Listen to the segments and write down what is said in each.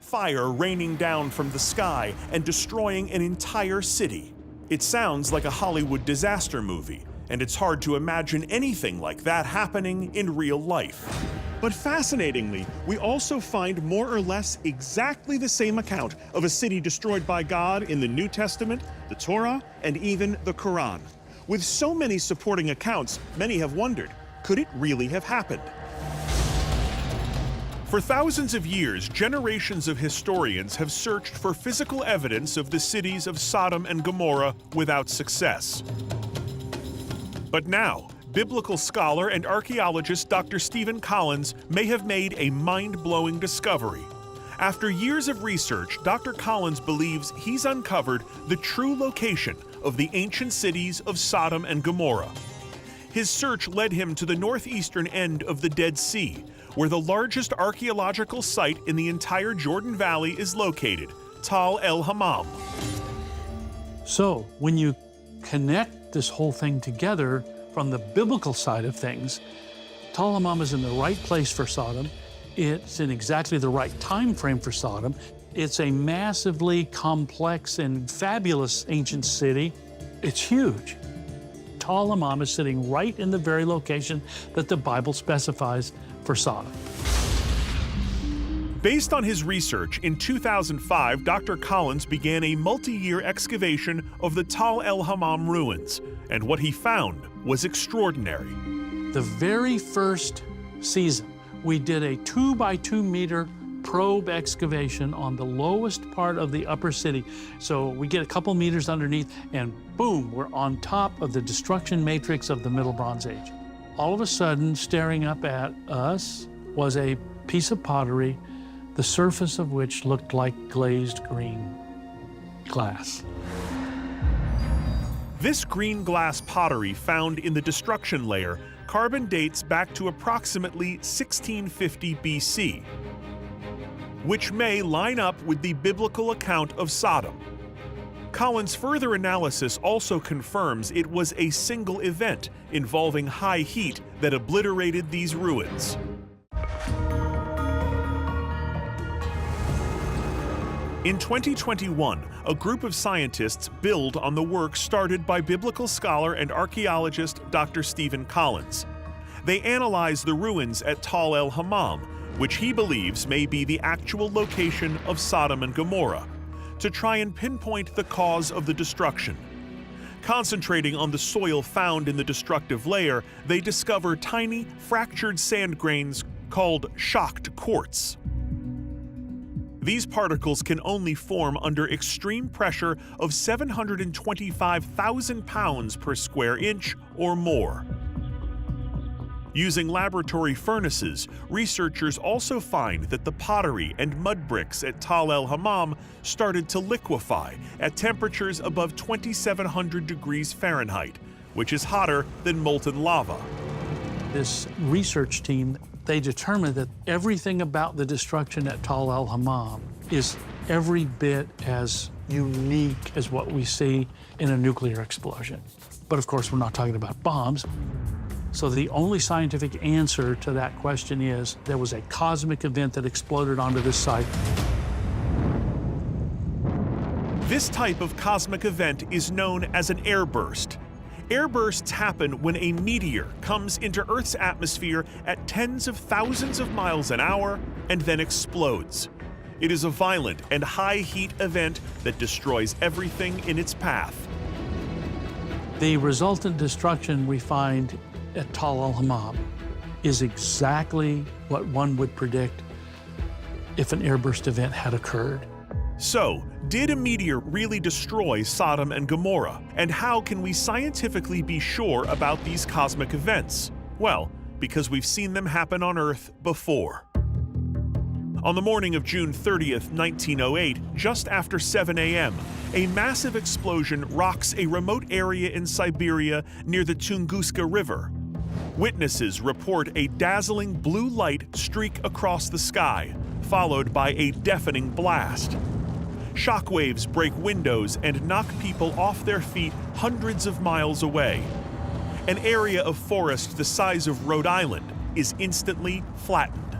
fire raining down from the sky and destroying an entire city. It sounds like a Hollywood disaster movie, and it's hard to imagine anything like that happening in real life. But fascinatingly, we also find more or less exactly the same account of a city destroyed by God in the New Testament, the Torah, and even the Quran. With so many supporting accounts, many have wondered, could it really have happened? For thousands of years, generations of historians have searched for physical evidence of the cities of Sodom and Gomorrah without success. But now, biblical scholar and archaeologist Dr. Stephen Collins may have made a mind-blowing discovery. After years of research, Dr. Collins believes he's uncovered the true location of the ancient cities of Sodom and Gomorrah. His search led him to the northeastern end of the Dead Sea, where the largest archaeological site in the entire Jordan Valley is located, Tal el-Hammam. So, when you connect this whole thing together from the biblical side of things, Tal el-Hammam is in the right place for Sodom. It's in exactly the right time frame for Sodom. It's a massively complex and fabulous ancient city. It's huge. Tal el-Hammam is sitting right in the very location that the Bible specifies for Sodom. Based on his research, in 2005, Dr. Collins began a multi-year excavation of the Tal el-Hammam ruins, and what he found was extraordinary. The very first season, we did a 2 by 2 meter probe excavation on the lowest part of the upper city. So we get a couple meters underneath and boom, we're on top of the destruction matrix of the Middle Bronze Age. All of a sudden, staring up at us was a piece of pottery, the surface of which looked like glazed green glass. This green glass pottery found in the destruction layer carbon dates back to approximately 1650 BC, which may line up with the biblical account of Sodom. Collins' further analysis also confirms it was a single event involving high heat that obliterated these ruins. In 2021, a group of scientists build on the work started by biblical scholar and archaeologist Dr. Stephen Collins. They analyze the ruins at Tal el-Hammam, which he believes may be the actual location of Sodom and Gomorrah, to try and pinpoint the cause of the destruction. Concentrating on the soil found in the destructive layer, they discover tiny, fractured sand grains called shocked quartz. These particles can only form under extreme pressure of 725,000 pounds per square inch or more. Using laboratory furnaces, researchers also find that the pottery and mud bricks at Tal el-Hammam started to liquefy at temperatures above 2,700 degrees Fahrenheit, which is hotter than molten lava. This research team, they determined that everything about the destruction at Tal el-Hammam is every bit as unique as what we see in a nuclear explosion. But of course, we're not talking about bombs. So the only scientific answer to that question is there was a cosmic event that exploded onto this site. This type of cosmic event is known as an airburst. Airbursts happen when a meteor comes into Earth's atmosphere at tens of thousands of miles an hour and then explodes. It is a violent and high-heat event that destroys everything in its path. The resultant destruction we find at Tal el-Hammam is exactly what one would predict if an airburst event had occurred. So, did a meteor really destroy Sodom and Gomorrah? And how can we scientifically be sure about these cosmic events? Well, because we've seen them happen on Earth before. On the morning of June 30th, 1908, just after 7 a.m., a massive explosion rocks a remote area in Siberia near the Tunguska River. Witnesses report a dazzling blue light streak across the sky, followed by a deafening blast. Shockwaves break windows and knock people off their feet hundreds of miles away. An area of forest the size of Rhode Island is instantly flattened.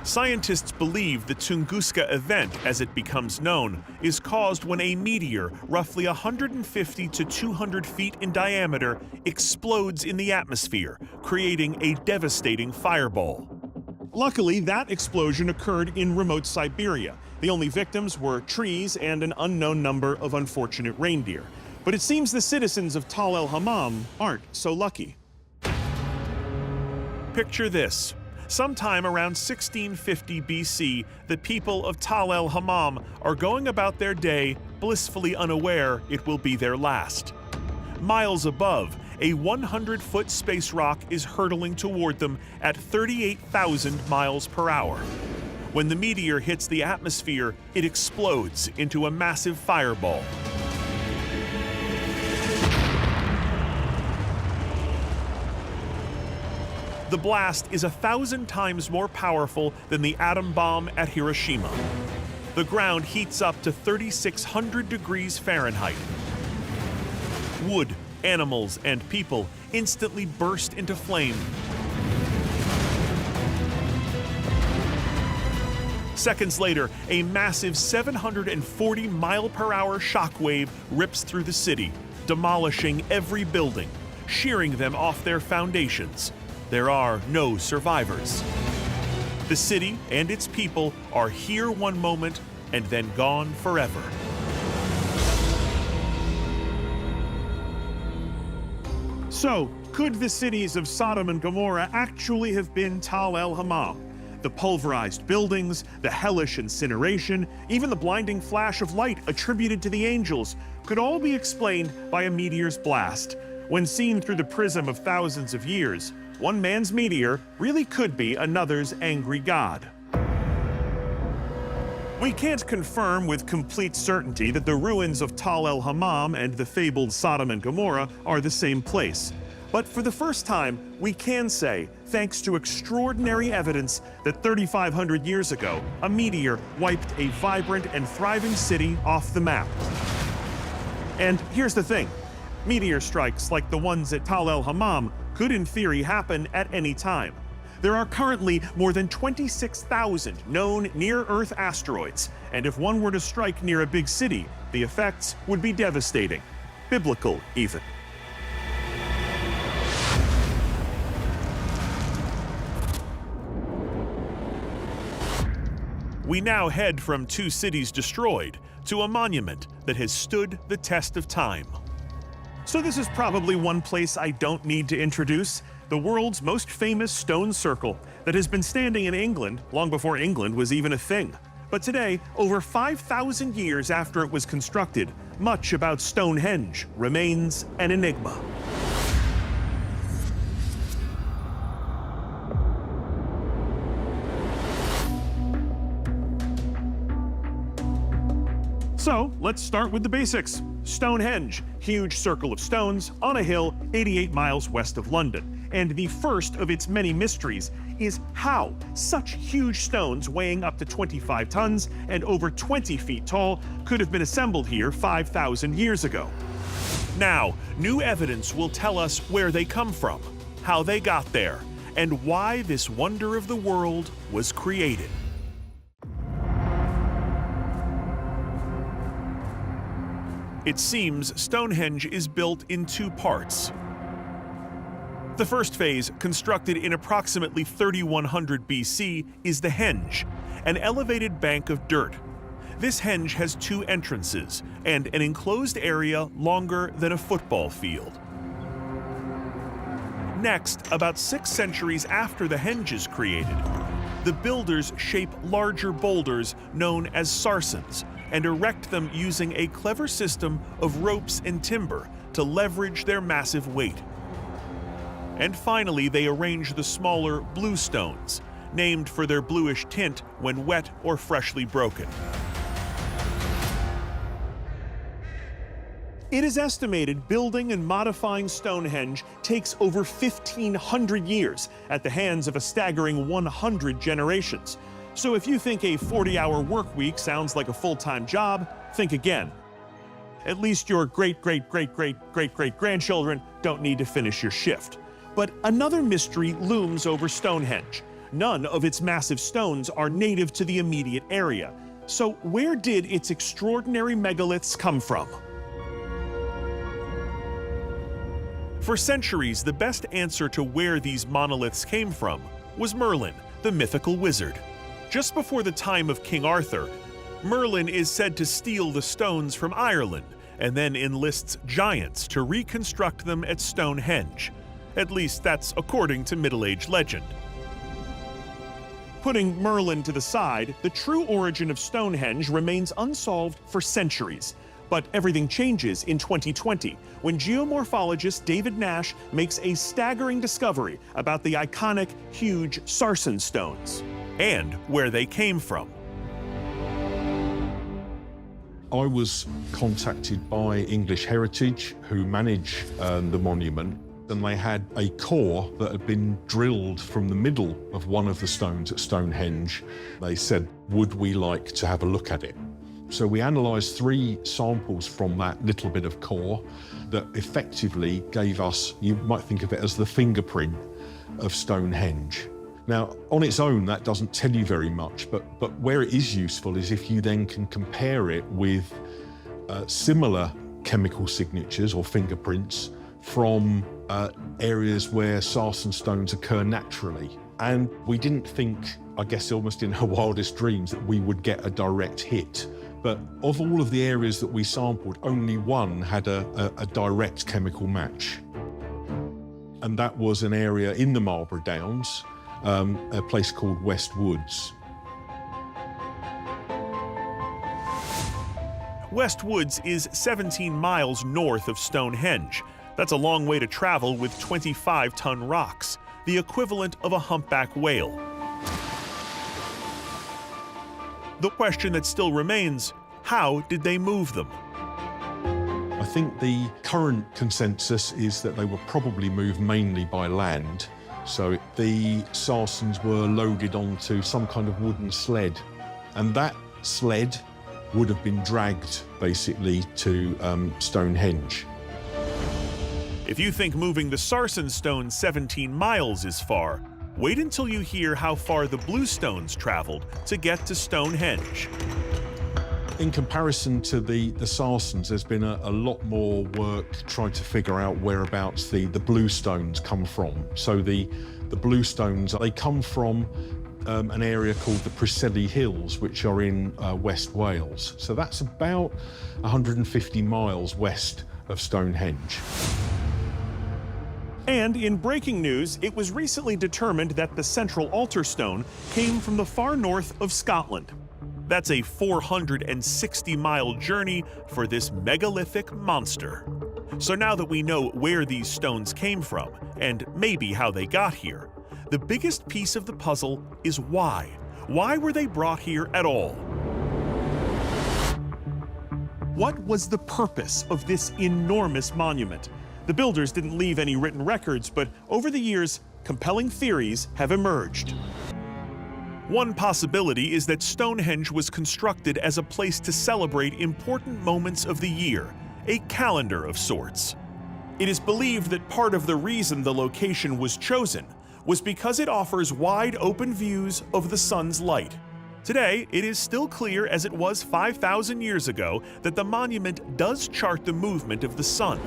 Scientists believe the Tunguska event, as it becomes known, is caused when a meteor, roughly 150 to 200 feet in diameter, explodes in the atmosphere, creating a devastating fireball. Luckily, that explosion occurred in remote Siberia. The only victims were trees and an unknown number of unfortunate reindeer. But it seems the citizens of el-Hammam aren't so lucky. Picture this. Sometime around 1650 BC, the people of el-Hammam are going about their day, blissfully unaware it will be their last. Miles above, a 100-foot space rock is hurtling toward them at 38,000 miles per hour. When the meteor hits the atmosphere, it explodes into a massive fireball. The blast is 1,000 times more powerful than the atom bomb at Hiroshima. The ground heats up to 3,600 degrees Fahrenheit. Wood, animals, and people instantly burst into flame. Seconds later, a massive 740-mile-per-hour shockwave rips through the city, demolishing every building, shearing them off their foundations. There are no survivors. The city and its people are here one moment and then gone forever. So, could the cities of Sodom and Gomorrah actually have been el-Hammam? The pulverized buildings, the hellish incineration, even the blinding flash of light attributed to the angels could all be explained by a meteor's blast. When seen through the prism of thousands of years, one man's meteor really could be another's angry god. We can't confirm with complete certainty that the ruins of el-Hammam and the fabled Sodom and Gomorrah are the same place. But for the first time, we can say, thanks to extraordinary evidence, that 3,500 years ago, a meteor wiped a vibrant and thriving city off the map. And here's the thing. Meteor strikes like the ones at el-Hammam could in theory happen at any time. There are currently more than 26,000 known near-Earth asteroids, and if one were to strike near a big city, the effects would be devastating. Biblical, even. We now head from two cities destroyed to a monument that has stood the test of time. So this is probably one place I don't need to introduce, the world's most famous stone circle that has been standing in England long before England was even a thing. But today, over 5,000 years after it was constructed, much about Stonehenge remains an enigma. So let's start with the basics. Stonehenge, huge circle of stones on a hill 88 miles west of London. And the first of its many mysteries is how such huge stones weighing up to 25 tons and over 20 feet tall could have been assembled here 5,000 years ago. Now, new evidence will tell us where they come from, how they got there, and why this wonder of the world was created. It seems Stonehenge is built in two parts. The first phase, constructed in approximately 3100 BC, is the henge, an elevated bank of dirt. This henge has two entrances and an enclosed area longer than a football field. Next, about 6 centuries after the henge is created, the builders shape larger boulders known as sarsens and erect them using a clever system of ropes and timber to leverage their massive weight. And finally, they arrange the smaller blue stones, named for their bluish tint when wet or freshly broken. It is estimated building and modifying Stonehenge takes over 1,500 years at the hands of a staggering 100 generations. So if you think a 40-hour work week sounds like a full-time job, think again. At least your great-great-great-great-great-great-grandchildren don't need to finish your shift. But another mystery looms over Stonehenge. None of its massive stones are native to the immediate area. So where did its extraordinary megaliths come from? For centuries, the best answer to where these monoliths came from was Merlin, the mythical wizard. Just before the time of King Arthur, Merlin is said to steal the stones from Ireland and then enlists giants to reconstruct them at Stonehenge. At least that's according to Middle Age legend. Putting Merlin to the side, the true origin of Stonehenge remains unsolved for centuries. But everything changes in 2020 when geomorphologist David Nash makes a staggering discovery about the iconic, huge Sarsen stones and where they came from. I was contacted by English Heritage, who manage the monument, and they had a core that had been drilled from the middle of one of the stones at Stonehenge. They said, would we like to have a look at it? So we analysed 3 samples from that little bit of core that effectively gave us, you might think of it as the fingerprint of Stonehenge. Now, on its own, that doesn't tell you very much, but where it is useful is if you then can compare it with similar chemical signatures or fingerprints from areas where Sarsen stones occur naturally. And we didn't think, I guess almost in our wildest dreams, that we would get a direct hit. But of all of the areas that we sampled, only one had a direct chemical match. And that was an area in the Marlborough Downs, a place called West Woods. West Woods is 17 miles north of Stonehenge. That's a long way to travel with 25-ton rocks, the equivalent of a humpback whale. The question that still remains, how did they move them? I think the current consensus is that they were probably moved mainly by land. So the Sarsens were loaded onto some kind of wooden sled, and that sled would have been dragged basically to Stonehenge. If you think moving the Sarsen stone 17 miles is far, wait until you hear how far the Bluestones traveled to get to Stonehenge. In comparison to the Sarsens, there's been a lot more work trying to figure out whereabouts the Bluestones come from. So the Bluestones, they come from an area called the Preseli Hills, which are in West Wales. So that's about 150 miles west of Stonehenge. And in breaking news, it was recently determined that the central altar stone came from the far north of Scotland. That's a 460-mile journey for this megalithic monster. So now that we know where these stones came from, and maybe how they got here, the biggest piece of the puzzle is why. Why were they brought here at all? What was the purpose of this enormous monument? The builders didn't leave any written records, but over the years, compelling theories have emerged. One possibility is that Stonehenge was constructed as a place to celebrate important moments of the year, a calendar of sorts. It is believed that part of the reason the location was chosen was because it offers wide open views of the sun's light. Today, it is still clear as it was 5,000 years ago that the monument does chart the movement of the sun.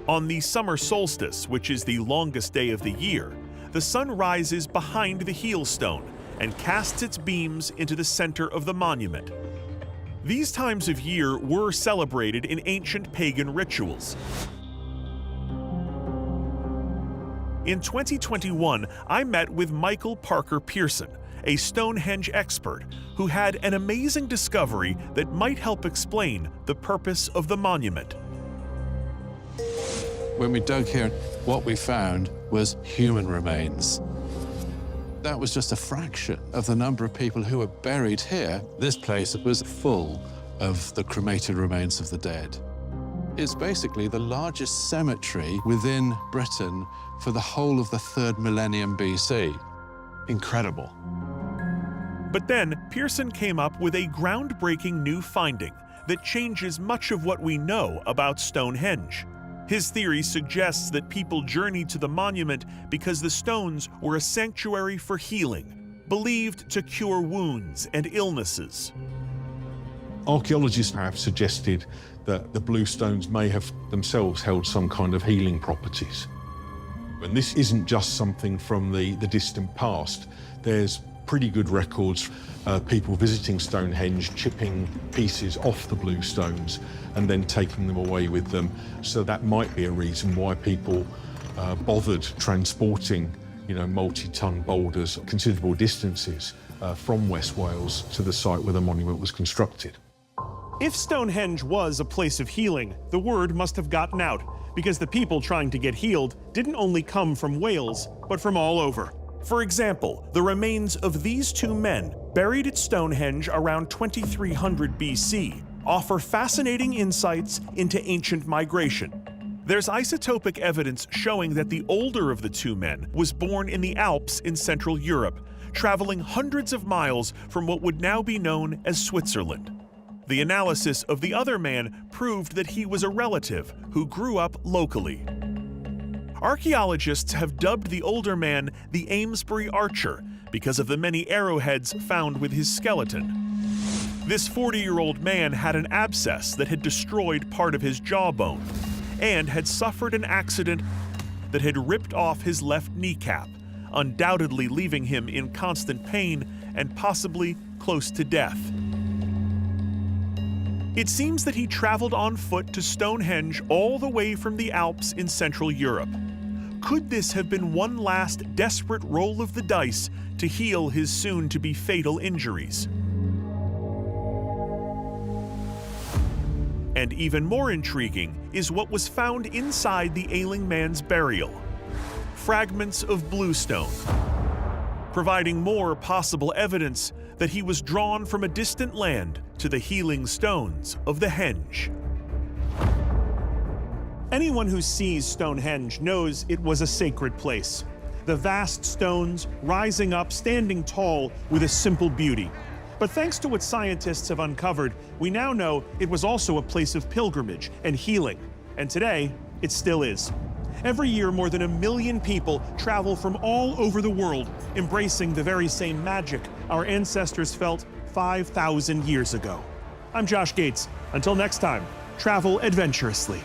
On the summer solstice, which is the longest day of the year, the sun rises behind the heel stone and casts its beams into the center of the monument. These times of year were celebrated in ancient pagan rituals. In 2021, I met with Michael Parker Pearson, a Stonehenge expert who had an amazing discovery that might help explain the purpose of the monument. When we dug here, what we found was human remains. That was just a fraction of the number of people who were buried here. This place was full of the cremated remains of the dead. It's basically the largest cemetery within Britain for the whole of the 3rd millennium BC. Incredible. But then, Pearson came up with a groundbreaking new finding that changes much of what we know about Stonehenge. His theory suggests that people journeyed to the monument because the stones were a sanctuary for healing, believed to cure wounds and illnesses. Archaeologists have suggested that the blue stones may have themselves held some kind of healing properties. And this isn't just something from the distant past. There's pretty good records, people visiting Stonehenge, chipping pieces off the blue stones and then taking them away with them. So that might be a reason why people bothered transporting, multi-ton boulders considerable distances from West Wales to the site where the monument was constructed. If Stonehenge was a place of healing, the word must have gotten out, because the people trying to get healed didn't only come from Wales, but from all over. For example, the remains of these two men, buried at Stonehenge around 2300 BC, offer fascinating insights into ancient migration. There's isotopic evidence showing that the older of the two men was born in the Alps in Central Europe, traveling hundreds of miles from what would now be known as Switzerland. The analysis of the other man proved that he was a relative who grew up locally. Archaeologists have dubbed the older man the Amesbury Archer because of the many arrowheads found with his skeleton. This 40-year-old man had an abscess that had destroyed part of his jawbone and had suffered an accident that had ripped off his left kneecap, undoubtedly leaving him in constant pain and possibly close to death. It seems that he traveled on foot to Stonehenge all the way from the Alps in Central Europe. Could this have been one last desperate roll of the dice to heal his soon-to-be fatal injuries? And even more intriguing is what was found inside the ailing man's burial: fragments of bluestone, providing more possible evidence that he was drawn from a distant land to the healing stones of the Henge. Anyone who sees Stonehenge knows it was a sacred place. The vast stones rising up, standing tall with a simple beauty. But thanks to what scientists have uncovered, we now know it was also a place of pilgrimage and healing. And today, it still is. Every year, more than 1 million people travel from all over the world, embracing the very same magic our ancestors felt 5,000 years ago. I'm Josh Gates. Until next time, travel adventurously.